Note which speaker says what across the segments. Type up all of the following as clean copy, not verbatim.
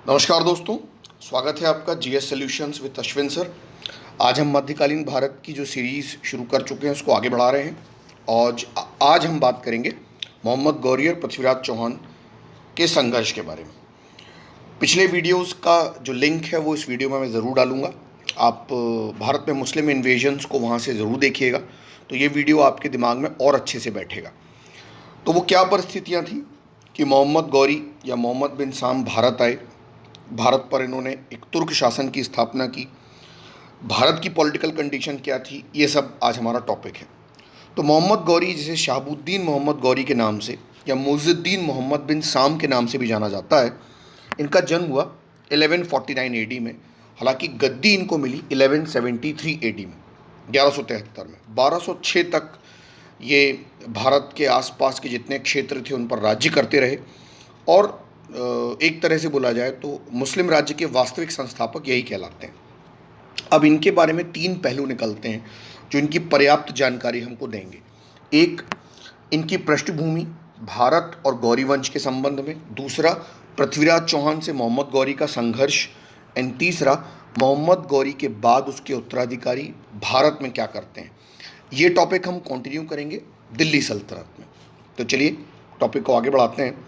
Speaker 1: नमस्कार दोस्तों, स्वागत है आपका GS solutions with Ashwin sir. आज हम मध्यकालीन भारत की जो सीरीज़ शुरू कर चुके हैं उसको आगे बढ़ा रहे हैं। और आज हम बात करेंगे मोहम्मद गौरी और पृथ्वीराज चौहान के संघर्ष के बारे में। पिछले वीडियोस का जो लिंक है वो इस वीडियो में मैं ज़रूर डालूँगा। आप भारत में मुस्लिम इन्वेजन्स को वहाँ से ज़रूर देखिएगा, तो ये वीडियो आपके दिमाग में और अच्छे से बैठेगा। तो वो क्या परिस्थितियाँ थी कि मोहम्मद गौरी या मोहम्मद बिन साम भारत आए। भारत पर इन्होंने एक तुर्क शासन की स्थापना की। भारत की पॉलिटिकल कंडीशन क्या थी, ये सब आज हमारा टॉपिक है। तो मोहम्मद गौरी, जिसे शहाबुद्दीन मोहम्मद गौरी के नाम से या मुइज़ुद्दीन मोहम्मद बिन साम के नाम से भी जाना जाता है, इनका जन्म हुआ 1149 एडी में। हालांकि गद्दी इनको मिली 1173 एडी में, 1173 में। 1206 तक ये भारत के आसपास के जितने क्षेत्र थे उन पर राज्य करते रहे और एक तरह से बोला जाए तो मुस्लिम राज्य के वास्तविक संस्थापक यही कहलाते हैं। अब इनके बारे में तीन पहलू निकलते हैं जो इनकी पर्याप्त जानकारी हमको देंगे। एक, इनकी पृष्ठभूमि भारत और गौरी वंश के संबंध में। दूसरा, पृथ्वीराज चौहान से मोहम्मद गौरी का संघर्ष। एंड तीसरा, मोहम्मद गौरी के बाद उसके उत्तराधिकारी भारत में क्या करते हैं। ये टॉपिक हम कंटिन्यू करेंगे दिल्ली सल्तनत में। तो चलिए टॉपिक को आगे बढ़ाते हैं।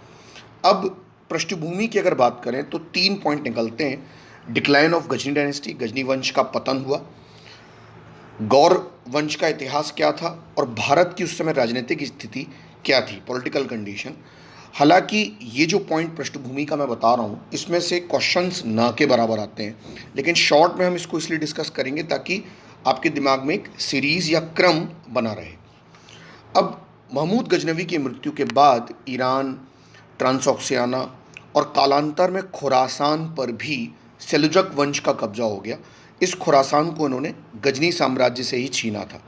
Speaker 1: अब पृष्ठभूमि की अगर बात करें तो तीन पॉइंट निकलते हैं। Decline of Ghazni dynasty, Ghazni वंश का पतन हुआ। गौर वंश का इतिहास क्या था और भारत की उस समय राजनीतिक स्थिति क्या थी, पॉलिटिकल कंडीशन। हालांकि ये जो पॉइंट पृष्ठभूमि का मैं बता रहा हूँ इसमें से क्वेश्चंस ना के बराबर आते हैं, लेकिन शॉर्ट में हम इसको इसलिए डिस्कस करेंगे ताकि आपके दिमाग में एक सीरीज़ या क्रम बना रहे। अब महमूद गजनवी की मृत्यु के बाद ईरान, ट्रांसऑक्सियाना और कालांतर में खुरासान पर भी सेलुजक वंश का कब्जा हो गया। इस खुरासान को इन्होंने गजनी साम्राज्य से ही छीना था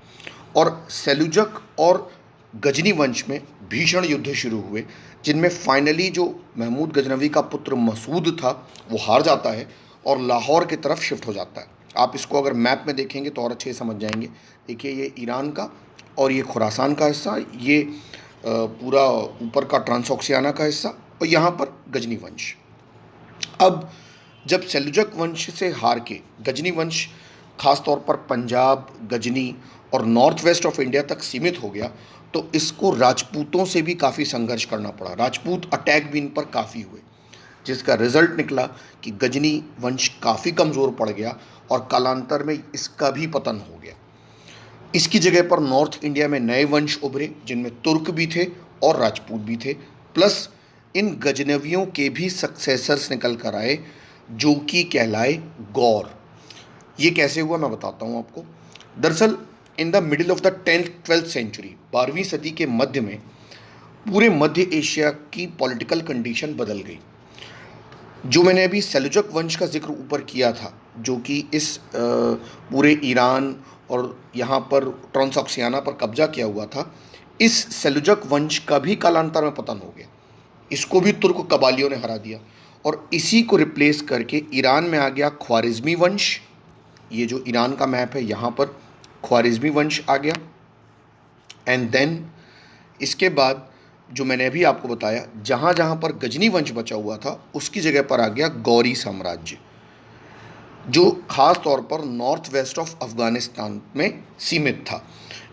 Speaker 1: और सेलुजक और गजनी वंश में भीषण युद्ध शुरू हुए, जिनमें फाइनली जो महमूद गजनवी का पुत्र मसूद था वो हार जाता है और लाहौर की तरफ शिफ्ट हो जाता है। आप इसको अगर मैप में देखेंगे तो और अच्छे से समझ जाएंगे। देखिए, ये ईरान का और ये खुरासान का हिस्सा, ये पूरा ऊपर का ट्रांसऑक्सियाना का हिस्सा और यहाँ पर गजनी वंश। अब जब सेलुजक वंश से हार के गजनी वंश खास तौर पर पंजाब, गजनी और नॉर्थ वेस्ट ऑफ इंडिया तक सीमित हो गया तो इसको राजपूतों से भी काफ़ी संघर्ष करना पड़ा। राजपूत अटैक भी इन पर काफ़ी हुए, जिसका रिजल्ट निकला कि गजनी वंश काफ़ी कमज़ोर पड़ गया और कालांतर में इसका भी पतन हो गया। इसकी जगह पर नॉर्थ इंडिया में नए वंश उभरे जिनमें तुर्क भी थे और राजपूत भी थे, प्लस इन गजनवियों के भी सक्सेसर्स निकल कर आए जो कि कहलाए गौर। ये कैसे हुआ मैं बताता हूँ आपको। दरअसल in the middle of the 10th-12th century, 12वीं सदी के मध्य में पूरे मध्य एशिया की पॉलिटिकल कंडीशन बदल गई। जो मैंने अभी सेलुजक वंश का जिक्र ऊपर किया था, जो कि इस पूरे ईरान और यहाँ पर ट्रांसऑक्सियाना पर कब्जा किया हुआ था, इस सेलुजक वंश का भी कालांतर में पतन हो गया। इसको भी तुर्क कबालियों ने हरा दिया और इसी को रिप्लेस करके ईरान में आ गया ख्वारिज़मी वंश। ये जो ईरान का मैप है यहाँ पर ख्वारिज़मी वंश आ गया। एंड देन इसके बाद जो मैंने अभी आपको बताया, जहाँ जहाँ पर गजनी वंश बचा हुआ था उसकी जगह पर आ गया गौरी साम्राज्य, जो खास तौर पर नॉर्थ वेस्ट ऑफ अफ़गानिस्तान में सीमित था।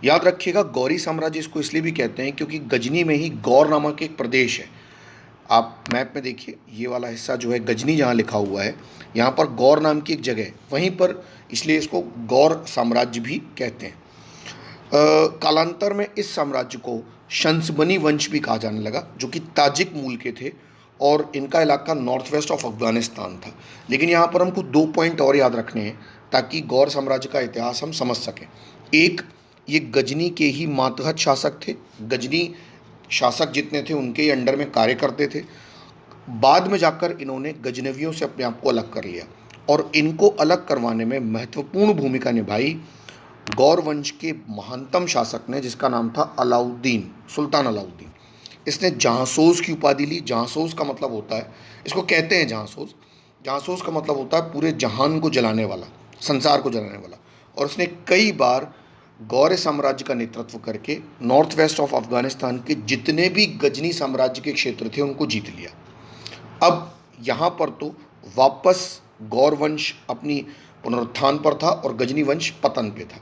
Speaker 1: याद रखिएगा, गौरी साम्राज्य इसको इसलिए भी कहते हैं क्योंकि गजनी में ही गौर नामक एक प्रदेश है। आप मैप में देखिए, ये वाला हिस्सा जो है गजनी जहाँ लिखा हुआ है, यहाँ पर गौर नाम की एक जगह है, वहीं पर इसलिए इसको गौर साम्राज्य भी कहते हैं। कालांतर में इस साम्राज्य को शंसबनी वंश भी कहा जाने लगा, जो कि ताजिक मूल के थे और इनका इलाका नॉर्थ वेस्ट ऑफ अफ़गानिस्तान था। लेकिन यहाँ पर हमको दो पॉइंट और याद रखने हैं ताकि गौर साम्राज्य का इतिहास हम समझ सकें। एक, ये गजनी के ही मातहत शासक थे। गजनी शासक जितने थे उनके ही अंडर में कार्य करते थे। बाद में जाकर इन्होंने गजनवियों से अपने आप को अलग कर लिया और इनको अलग करवाने में महत्वपूर्ण भूमिका निभाई गौर वंश के महानतम शासक ने, जिसका नाम था अलाउद्दीन, सुल्तान अलाउद्दीन। इसने जहाँसोज की उपाधि ली। जहाँसोज का मतलब होता है, इसको कहते हैं जहाँसोज, जहाँसोज का मतलब होता है पूरे जहान को जलाने वाला, संसार को जलाने वाला। और उसने कई बार गौर साम्राज्य का नेतृत्व करके नॉर्थ वेस्ट ऑफ अफ़गानिस्तान के जितने भी गजनी साम्राज्य के क्षेत्र थे उनको जीत लिया। अब यहाँ पर तो वापस गौर वंश अपनी पुनरुत्थान पर था और गजनी वंश पतन पे था।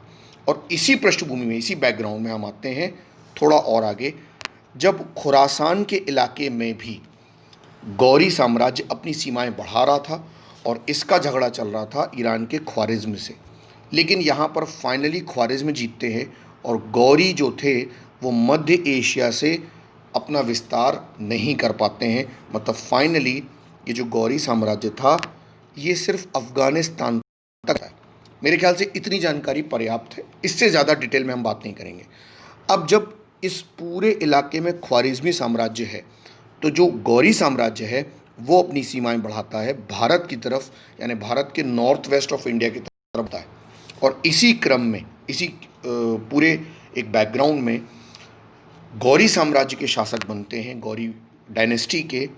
Speaker 1: और इसी पृष्ठभूमि में, इसी बैकग्राउंड में हम आते हैं थोड़ा और आगे, जब खुरासान के इलाके में भी गौरी साम्राज्य अपनी सीमाएं बढ़ा रहा था और इसका झगड़ा चल रहा था ईरान के ख्वारिज्म से। लेकिन यहाँ पर फाइनली ख्वारिज्म जीतते हैं और गौरी जो थे वो मध्य एशिया से अपना विस्तार नहीं कर पाते हैं। मतलब फाइनली ये जो गौरी साम्राज्य था ये सिर्फ अफ़गानिस्तान तक है। मेरे ख्याल से इतनी जानकारी पर्याप्त है, इससे ज़्यादा डिटेल में हम बात नहीं करेंगे। अब जब इस पूरे इलाके में ख्वारिज़मी साम्राज्य है तो जो गौरी साम्राज्य है वो अपनी सीमाएं बढ़ाता है भारत की तरफ, यानी भारत के नॉर्थ वेस्ट ऑफ इंडिया की तरफ बढ़ता है। और इसी क्रम में, इसी पूरे एक बैकग्राउंड में गौरी साम्राज्य के शासक बनते हैं, गौरी डायनेस्टी के,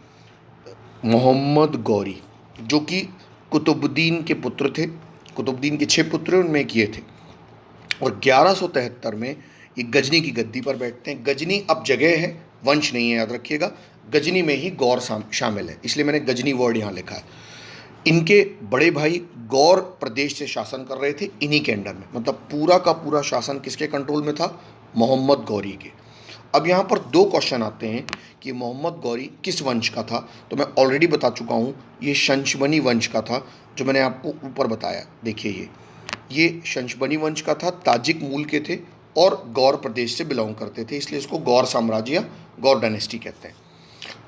Speaker 1: मोहम्मद गौरी, जो कि कुतुबुद्दीन के पुत्र थे। कुतुबुद्दीन के 6 पुत्र उनमें एक ये थे। और 1173 में ये गजनी की गद्दी पर बैठते हैं। गजनी अब जगह है, वंश नहीं है, याद रखिएगा। गजनी में ही गौर शामिल है, इसलिए मैंने गजनी वर्ड यहाँ लिखा है। इनके बड़े भाई गौर प्रदेश से शासन कर रहे थे इन्हीं के अंडर में। मतलब पूरा का पूरा शासन किसके कंट्रोल में था? मोहम्मद गौरी के। अब यहाँ पर 2 क्वेश्चन आते हैं कि मोहम्मद गौरी किस वंश का था। तो मैं ऑलरेडी बता चुका हूँ, ये शंशबनी वंश का था, जो मैंने आपको ऊपर बताया। देखिए ये शंशबनी वंश का था, ताजिक मूल के थे और गौर प्रदेश से बिलोंग करते थे, इसलिए इसको गौर साम्राज्य या गौर डायनेस्टी कहते हैं।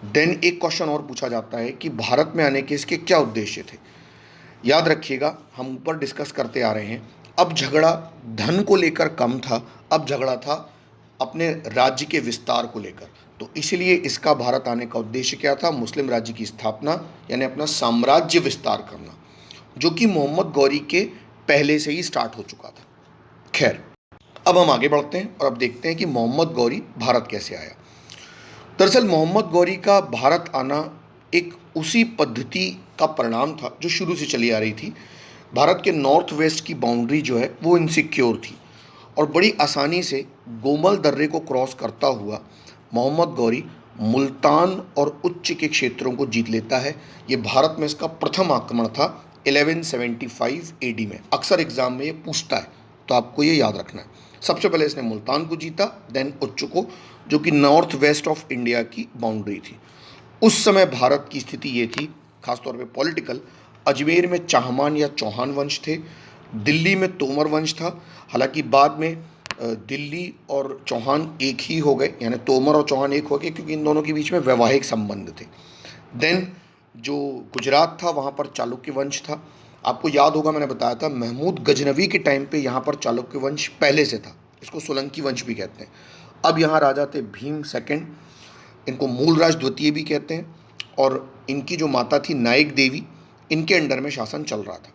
Speaker 1: देन एक क्वेश्चन और पूछा जाता है कि भारत में आने के इसके क्या उद्देश्य थे। याद रखिएगा, हम ऊपर डिस्कस करते आ रहे हैं, अब झगड़ा धन को लेकर कम था, अब झगड़ा था अपने राज्य के विस्तार को लेकर। तो इसलिए इसका भारत आने का उद्देश्य क्या था? मुस्लिम राज्य की स्थापना, यानी अपना साम्राज्य विस्तार करना, जो कि मोहम्मद गौरी के पहले से ही स्टार्ट हो चुका था। खैर, अब हम आगे बढ़ते हैं और अब देखते हैं कि मोहम्मद गौरी भारत कैसे आया। दरअसल मोहम्मद गौरी का भारत आना एक उसी पद्धति का परिणाम था जो शुरू से चली आ रही थी। भारत के नॉर्थ वेस्ट की बाउंड्री जो है वो इनसिक्योर थी और बड़ी आसानी से गोमल दर्रे को क्रॉस करता हुआ मोहम्मद गौरी मुल्तान और उच्च के क्षेत्रों को जीत लेता है। ये भारत में इसका प्रथम आक्रमण था 1175 एडी में। अक्सर एग्जाम में ये पूछता है, तो आपको ये याद रखना है। सबसे पहले इसने मुल्तान को जीता, देन उच्च को, जो कि नॉर्थ वेस्ट ऑफ इंडिया की बाउंड्री थी। उस समय भारत की स्थिति ये थी, खासतौर पे पॉलिटिकल, अजमेर में चाहमान या चौहान वंश थे, दिल्ली में तोमर वंश था। हालांकि बाद में दिल्ली और चौहान एक ही हो गए, यानी तोमर और चौहान एक हो गए, क्योंकि इन दोनों के बीच में वैवाहिक संबंध थे। देन जो गुजरात था वहाँ पर चालुक्य वंश था। आपको याद होगा, मैंने बताया था महमूद गजनवी के टाइम पे यहाँ पर चालुक्य वंश पहले से था, इसको सोलंकी वंश भी कहते हैं। अब यहाँ राजा थे भीम सेकंड, इनको मूलराज द्वितीय भी कहते हैं, और इनकी जो माता थी नायक देवी, इनके अंडर में शासन चल रहा था।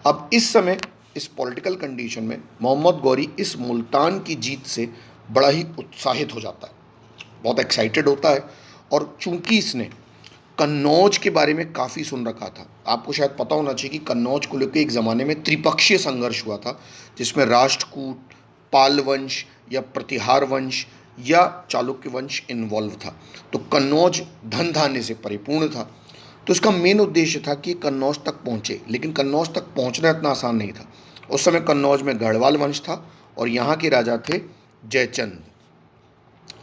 Speaker 1: अब इस समय इस पॉलिटिकल कंडीशन में मोहम्मद गौरी इस मुल्तान की जीत से बड़ा ही उत्साहित हो जाता है, बहुत एक्साइटेड होता है। और चूंकि इसने कन्नौज के बारे में काफ़ी सुन रखा था, आपको शायद पता होना चाहिए कि कन्नौज को लेकर एक ज़माने में त्रिपक्षीय संघर्ष हुआ था, जिसमें राष्ट्रकूट, पाल वंश या प्रतिहार वंश या चालुक्य वंश इन्वॉल्व था। तो कन्नौज धन धान्य से परिपूर्ण था, तो इसका मेन उद्देश्य था कि कन्नौज तक पहुँचे। लेकिन कन्नौज तक पहुँचना इतना आसान नहीं था। उस समय कन्नौज में गढ़वाल वंश था और यहाँ के राजा थे जयचंद।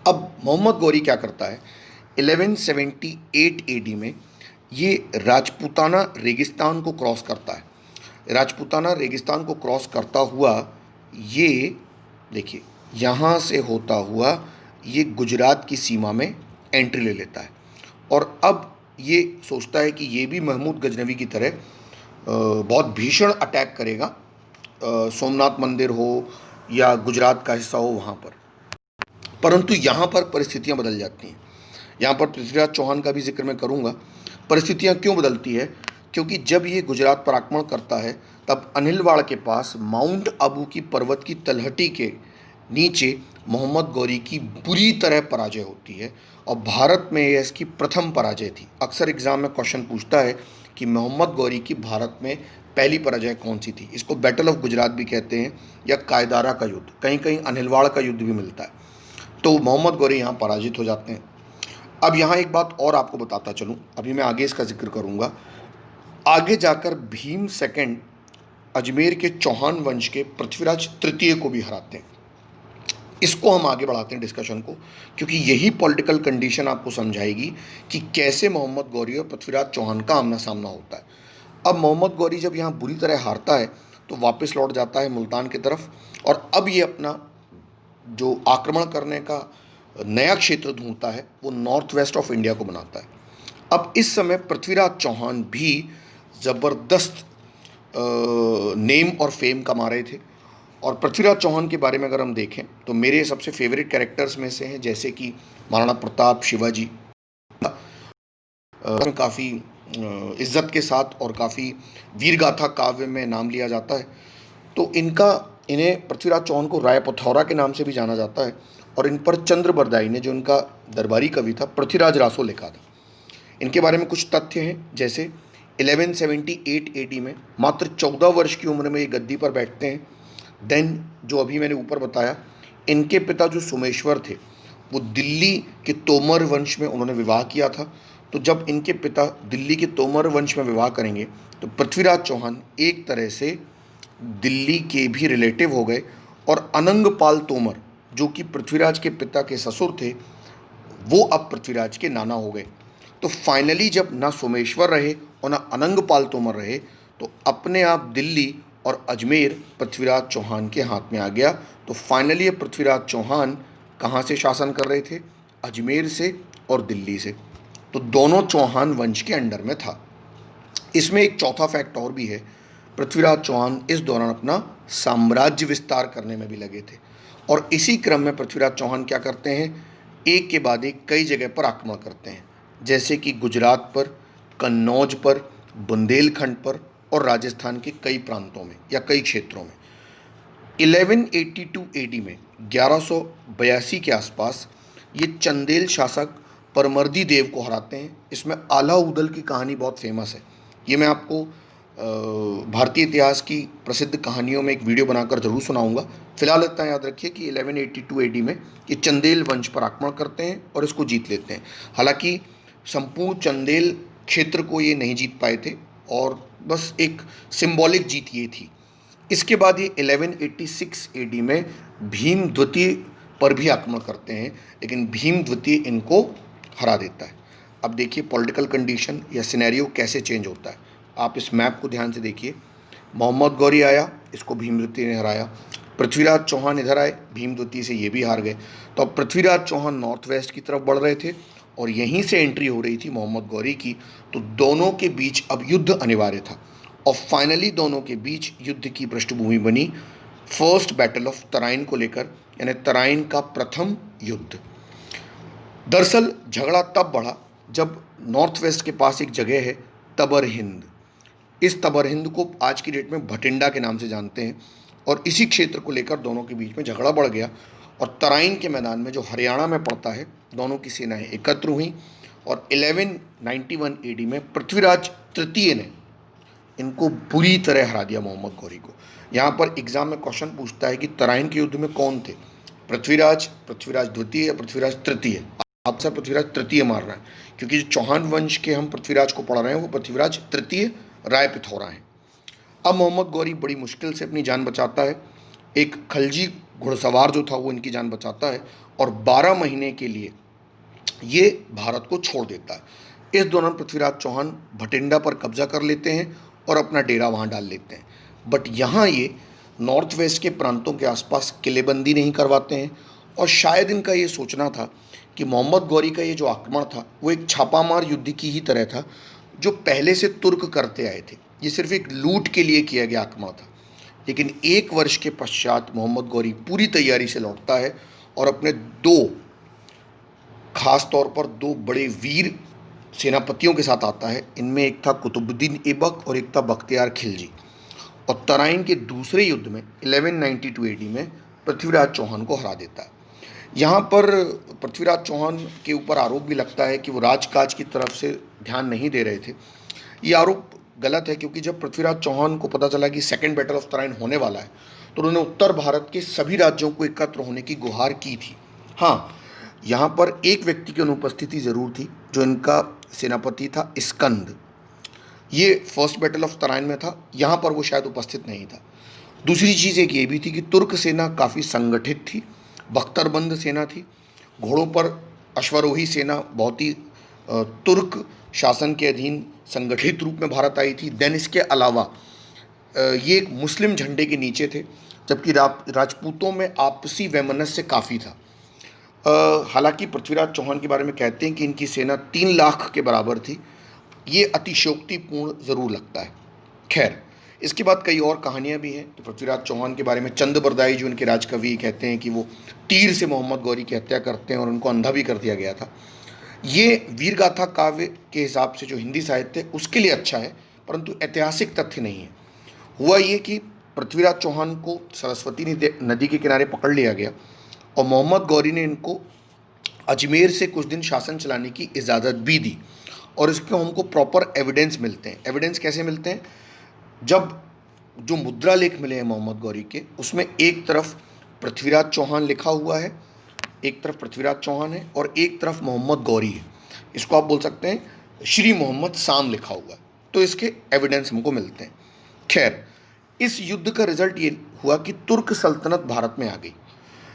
Speaker 1: अब मोहम्मद गौरी क्या करता है, 1178 एडी में ये राजपूताना रेगिस्तान को क्रॉस करता है। राजपूताना रेगिस्तान को क्रॉस करता हुआ ये देखिए यहाँ से होता हुआ ये गुजरात की सीमा में एंट्री ले लेता है। और अब ये सोचता है कि ये भी महमूद गजनवी की तरह बहुत भीषण अटैक करेगा, सोमनाथ मंदिर हो या गुजरात का हिस्सा हो वहाँ पर। परंतु यहाँ पर परिस्थितियाँ बदल जाती हैं। यहाँ पर पृथ्वीराज चौहान का भी जिक्र मैं करूँगा। परिस्थितियाँ क्यों बदलती है? क्योंकि जब ये गुजरात पर आक्रमण करता है तब अनिलवाड़ के पास माउंट आबू की पर्वत की तलहटी के नीचे मोहम्मद गौरी की बुरी तरह पराजय होती है और भारत में यह इसकी प्रथम पराजय थी। अक्सर एग्जाम में क्वेश्चन पूछता है कि मोहम्मद गौरी की भारत में पहली पराजय कौन सी थी। इसको बैटल ऑफ गुजरात भी कहते हैं या कायदारा का युद्ध, कहीं कहीं अनिलवाड़ का युद्ध भी मिलता है। तो मोहम्मद गौरी यहाँ पराजित हो जाते हैं। अब यहाँ एक बात और आपको बताता चलूँ, अभी मैं आगे इसका जिक्र करूँगा। आगे जाकर भीम सेकंड अजमेर के चौहान वंश के पृथ्वीराज तृतीय को भी हराते हैं। इसको हम आगे बढ़ाते हैं डिस्कशन को, क्योंकि यही पॉलिटिकल कंडीशन आपको समझाएगी कि कैसे मोहम्मद गौरी और पृथ्वीराज चौहान का आमना सामना होता है। अब मोहम्मद गौरी जब यहाँ बुरी तरह हारता है तो वापस लौट जाता है मुल्तान की तरफ, और अब ये अपना जो आक्रमण करने का नया क्षेत्र ढूंढता है वो नॉर्थ वेस्ट ऑफ इंडिया को बनाता है। अब इस समय पृथ्वीराज चौहान भी ज़बरदस्त नेम और फेम कमा रहे थे। और पृथ्वीराज चौहान के बारे में अगर हम देखें तो मेरे सबसे फेवरेट कैरेक्टर्स में से हैं जैसे कि महाराणा प्रताप, शिवाजी, काफ़ी इज्जत के साथ और काफ़ी वीरगाथा काव्य में नाम लिया जाता है। तो इन्हें पृथ्वीराज चौहान को राय पिथौरा के नाम से भी जाना जाता है, और इन पर चंद्र बरदाई ने, जो इनका दरबारी कवि था, पृथ्वीराज रासो लिखा था। इनके बारे में कुछ तथ्य हैं, जैसे 1178 AD में मात्र 14 वर्ष की उम्र में ये गद्दी पर बैठते हैं। देन जो अभी मैंने ऊपर बताया, इनके पिता जो सोमेश्वर थे वो दिल्ली के तोमर वंश में उन्होंने विवाह किया था। तो जब इनके पिता दिल्ली के तोमर वंश में विवाह करेंगे तो पृथ्वीराज चौहान एक तरह से दिल्ली के भी रिलेटिव हो गए, और अनंगपाल तोमर जो कि पृथ्वीराज के पिता के ससुर थे वो अब पृथ्वीराज के नाना हो गए। तो फाइनली जब ना सोमेश्वर रहे और ना अनंगपाल तोमर रहे तो अपने आप दिल्ली और अजमेर पृथ्वीराज चौहान के हाथ में आ गया। तो फाइनली ये पृथ्वीराज चौहान कहाँ से शासन कर रहे थे? अजमेर से और दिल्ली से। तो दोनों चौहान वंश के अंडर में था। इसमें एक चौथा फैक्ट और भी है, पृथ्वीराज चौहान इस दौरान अपना साम्राज्य विस्तार करने में भी लगे थे, और इसी क्रम में पृथ्वीराज चौहान क्या करते हैं, एक के बाद एक कई जगह पर आक्रमण करते हैं, जैसे कि गुजरात पर, कन्नौज पर, बुंदेलखंड पर और राजस्थान के कई प्रांतों में या कई क्षेत्रों में। 1182 AD में 1182 के आसपास ये चंदेल शासक परमर्दी देव को हराते हैं। इसमें आला उदल की कहानी बहुत फेमस है। ये मैं आपको भारतीय इतिहास की प्रसिद्ध कहानियों में एक वीडियो बनाकर ज़रूर सुनाऊंगा। फिलहाल इतना याद रखिए कि 1182 AD में ये चंदेल वंश पर आक्रमण करते हैं और इसको जीत लेते हैं। हालांकि संपूर्ण चंदेल क्षेत्र को ये नहीं जीत पाए थे, और बस एक सिंबॉलिक जीत ये थी। इसके बाद ये 1186 AD में भीम द्वितीय पर भी आक्रमण करते हैं, लेकिन भीम द्वितीय इनको हरा देता है। अब देखिए पॉलिटिकल कंडीशन या सिनेरियो कैसे चेंज होता है। आप इस मैप को ध्यान से देखिए। मोहम्मद गौरी आया, इसको भीम द्वितीय ने हराया। पृथ्वीराज चौहान इधर आए, भीम द्वितीय से ये भी हार गए। तो अब पृथ्वीराज चौहान नॉर्थ वेस्ट की तरफ बढ़ रहे थे और यहीं से एंट्री हो रही थी मोहम्मद गौरी की। तो दोनों के बीच अब युद्ध अनिवार्य था, और फाइनली दोनों के बीच युद्ध की पृष्ठभूमि बनी फर्स्ट बैटल ऑफ तराइन को लेकर, यानी तराइन का प्रथम युद्ध। दरअसल झगड़ा तब बढ़ा जब नॉर्थ वेस्ट के पास एक जगह है तबर हिंद। इस तबर हिंद को आज की डेट में भटिंडा के नाम से जानते हैं, और इसी क्षेत्र को लेकर दोनों के बीच में झगड़ा बढ़ गया। और तराइन के मैदान में जो हरियाणा में पड़ता है, दोनों की सेनाएं एकत्र हुई, और 1191 AD में पृथ्वीराज तृतीय ने इनको बुरी तरह हरा दिया मोहम्मद गौरी को। यहाँ पर एग्जाम में क्वेश्चन पूछता है कि तराइन के युद्ध में कौन थे, पृथ्वीराज, पृथ्वीराज द्वितीय या पृथ्वीराज तृतीय? आप सर पृथ्वीराज तृतीय मार रहे हैं, क्योंकि जो चौहान वंश के हम पृथ्वीराज को पढ़ रहे हैं वो पृथ्वीराज तृतीय राय पिथौरा हैं। अब मोहम्मद गौरी बड़ी मुश्किल से अपनी जान बचाता है। एक खलजी घुड़सवार जो था वो इनकी जान बचाता है, और 12 महीने के लिए ये भारत को छोड़ देता है। इस दौरान पृथ्वीराज चौहान भटिंडा पर कब्जा कर लेते हैं और अपना डेरा वहाँ डाल लेते हैं। बट यहाँ ये नॉर्थ वेस्ट के प्रांतों के आसपास किलेबंदी नहीं करवाते हैं, और शायद इनका ये सोचना था कि मोहम्मद गौरी का ये जो आक्रमण था वो एक छापामार युद्ध की ही तरह था जो पहले से तुर्क करते आए थे। ये सिर्फ एक लूट के लिए किया गया आक्रमण था। लेकिन 1 वर्ष के पश्चात मोहम्मद गौरी पूरी तैयारी से लौटता है और अपने खास तौर पर दो बड़े वीर सेनापतियों के साथ आता है। इनमें एक था कुतुबुद्दीन ऐबक और एक था बख्तियार खिलजी। और तराइन के दूसरे युद्ध में 1192 AD में पृथ्वीराज चौहान को हरा देता है। यहाँ पर पृथ्वीराज चौहान के ऊपर आरोप भी लगता है कि वो राजकाज की तरफ से ध्यान नहीं दे रहे थे। ये आरोप गलत है, क्योंकि जब पृथ्वीराज चौहान को पता चला कि सेकेंड बैटल ऑफ तराइन होने वाला है तो उन्होंने उत्तर भारत के सभी राज्यों को एकत्र होने की गुहार की थी। हाँ, यहाँ पर एक व्यक्ति की अनुपस्थिति ज़रूर थी, जो इनका सेनापति था स्कंद। ये फर्स्ट बैटल ऑफ तराइन में था, यहाँ पर वो शायद उपस्थित नहीं था। दूसरी चीज़ एक ये भी थी कि तुर्क सेना काफ़ी संगठित थी, बख्तरबंद सेना थी, घोड़ों पर अश्वारोही सेना बहुत ही तुर्क शासन के अधीन संगठित रूप में भारत आई थी। देन इसके अलावा ये एक मुस्लिम झंडे के नीचे थे, जबकि राजपूतों में आपसी वैमनस्य काफ़ी था। हालांकि पृथ्वीराज चौहान के बारे में कहते हैं कि इनकी सेना 3 लाख के बराबर थी। ये अतिशयोक्तिपूर्ण ज़रूर लगता है। खैर, इसके बाद कई और कहानियाँ भी हैं। तो पृथ्वीराज चौहान के बारे में चंद बरदाई जो उनके राजकवि कहते हैं कि वो तीर से मोहम्मद गौरी की हत्या करते हैं और उनको अंधा भी कर दिया गया था। ये वीरगाथा काव्य के हिसाब से जो हिंदी साहित्य है उसके लिए अच्छा है, परंतु ऐतिहासिक तथ्य नहीं है। हुआ ये कि पृथ्वीराज चौहान को सरस्वती नदी के किनारे पकड़ लिया गया और मोहम्मद गौरी ने इनको अजमेर से कुछ दिन शासन चलाने की इजाज़त भी दी, और इसके हमको प्रॉपर एविडेंस मिलते हैं। एविडेंस कैसे मिलते हैं? जब जो मुद्रा लेख मिले हैं मोहम्मद गौरी के, उसमें एक तरफ पृथ्वीराज चौहान लिखा हुआ है, एक तरफ पृथ्वीराज चौहान है और एक तरफ मोहम्मद गौरी है। इसको आप बोल सकते हैं श्री मोहम्मद शाम लिखा हुआ है। तो इसके एविडेंस हमको मिलते हैं। खैर, इस युद्ध का रिजल्ट ये हुआ कि तुर्क सल्तनत भारत में आ गई।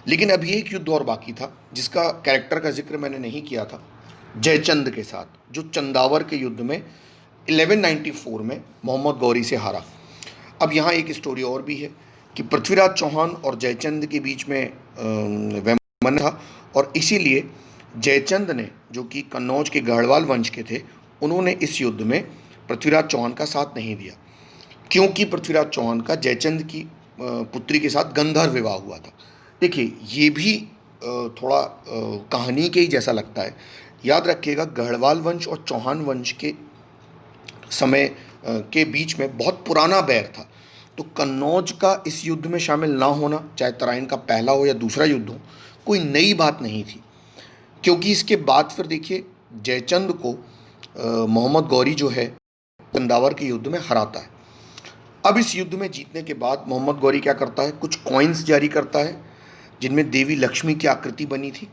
Speaker 1: लेकिन अभी एक युद्ध और बाकी था जिसका कैरेक्टर का जिक्र मैंने नहीं किया था, जयचंद के साथ, जो चंदावर के युद्ध में 1194 में मोहम्मद गौरी से हारा। अब यहाँ एक स्टोरी और भी है कि पृथ्वीराज चौहान और जयचंद के बीच में वैमन था, और इसीलिए जयचंद ने, जो कि कन्नौज के गढ़वाल वंश के थे, उन्होंने इस युद्ध में पृथ्वीराज चौहान का साथ नहीं दिया, क्योंकि पृथ्वीराज चौहान का जयचंद की पुत्री के साथ गंधर्व विवाह हुआ था। देखिए, ये भी थोड़ा कहानी के ही जैसा लगता है। याद रखिएगा, गढ़वाल वंश और चौहान वंश के समय के बीच में बहुत पुराना बैर था। तो कन्नौज का इस युद्ध में शामिल ना होना, चाहे तराइन का पहला हो या दूसरा युद्ध हो, कोई नई बात नहीं थी, क्योंकि इसके बाद फिर देखिए जयचंद को मोहम्मद गौरी जो है चंदावर के युद्ध में हराता है। अब इस युद्ध में जीतने के बाद मोहम्मद गौरी क्या करता है? कुछ कॉइन्स जारी करता है जिनमें देवी लक्ष्मी की आकृति बनी थी।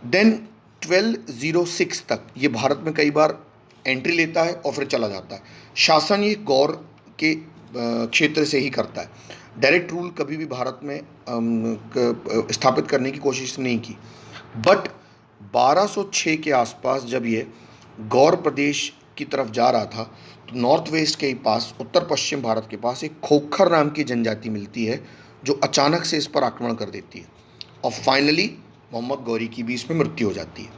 Speaker 1: देन 1206 तक ये भारत में कई बार एंट्री लेता है और फिर चला जाता है। शासन ये गौर के क्षेत्र से ही करता है। डायरेक्ट रूल कभी भी भारत में स्थापित करने की कोशिश नहीं की। बट 1206 के आसपास जब ये गौर प्रदेश की तरफ जा रहा था, तो नॉर्थ वेस्ट के पास, उत्तर पश्चिम भारत के पास, एक खोखर नाम की जनजाति मिलती है जो अचानक से इस पर आक्रमण कर देती है, और फाइनली मोहम्मद गौरी की भी इसमें मृत्यु हो जाती है।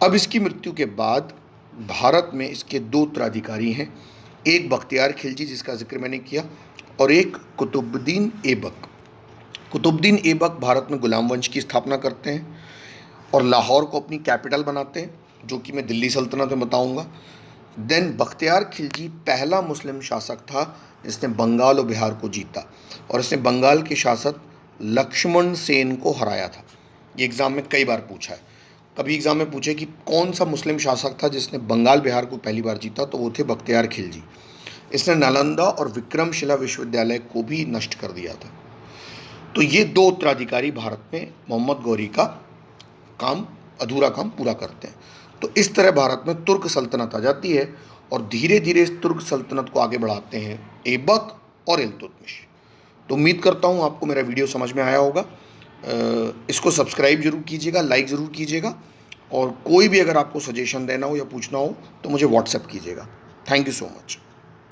Speaker 1: अब इसकी मृत्यु के बाद भारत में इसके 2 उत्तराधिकारी हैं, एक बख्तियार खिलजी जिसका जिक्र मैंने किया, और एक कुतुबुद्दीन ऐबक। कुतुबुद्दीन ऐबक भारत में गुलाम वंश की स्थापना करते हैं और लाहौर को अपनी कैपिटल बनाते हैं, जो कि मैं दिल्ली सल्तनत में बताऊंगा। देन बख्तियार खिलजी पहला मुस्लिम शासक था जिसने बंगाल और बिहार को जीता, और इसने बंगाल के शासक लक्ष्मण सेन को हराया था। ये एग्ज़ाम में कई बार पूछा है। कभी एग्ज़ाम में पूछे कि कौन सा मुस्लिम शासक था जिसने बंगाल बिहार को पहली बार जीता, तो वो थे बख्तियार खिलजी। इसने नालंदा और विक्रमशिला विश्वविद्यालय को भी नष्ट कर दिया था। तो ये 2 उत्तराधिकारी भारत में मोहम्मद गौरी का अधूरा काम पूरा करते हैं। तो इस तरह भारत में तुर्क सल्तनत आ जाती है, और धीरे धीरे इस तुर्क सल्तनत को आगे बढ़ाते हैं ऐबक और इल्तुतमिश। तो उम्मीद करता हूँ आपको मेरा वीडियो समझ में आया होगा। इसको सब्सक्राइब जरूर कीजिएगा, लाइक ज़रूर कीजिएगा, और कोई भी अगर आपको सजेशन देना हो या पूछना हो तो मुझे व्हाट्सएप कीजिएगा। Thank you so much.